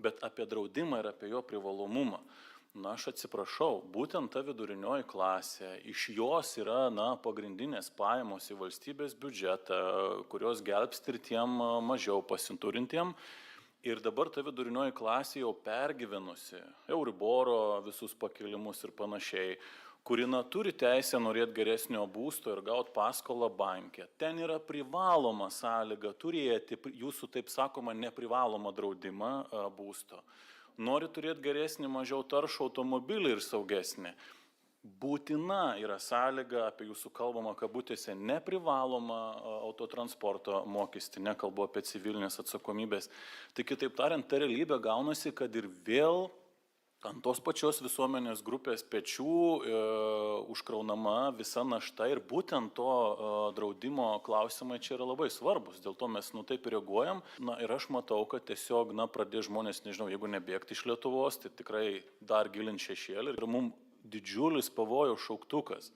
Bet apie draudimą ir apie jo privalomumą. Na, aš atsiprašau, būtent ta vidurinioji klasė, iš jos yra, pagrindinės pajamos į valstybės biudžetą, kurios gelbsti ir tiem mažiau pasiturintiem. Ir dabar ta vidurinioji klasė jau pergyvenusi Euriboro visus pakilimus ir panašiai, kuri turi teisę norėti geresnio būsto ir gauti paskolą banke. Ten yra privaloma sąlyga turėti jūsų, taip sakoma, neprivalomą draudimą būsto. Nori turėti geresnį, mažiau taršų automobilį ir saugesnį. Būtina yra sąlyga apie jūsų kalbamą kabutėse neprivalomą autotransporto mokestį, nekalbu apie civilinės atsakomybės. Tai kitaip tariant, ta realybė gaunasi, kad ir vėl ant tos pačios visuomenės grupės pečių užkraunama visa našta ir būtent to draudimo klausimai čia yra labai svarbus. Dėl to mes taip reaguojam. Ir aš matau, kad tiesiog pradės žmonės, nežinau, jeigu nebėgti iš Lietuvos, tai tikrai dar gilint šešėlį ir mums didžiulis pavojaus šauktukas.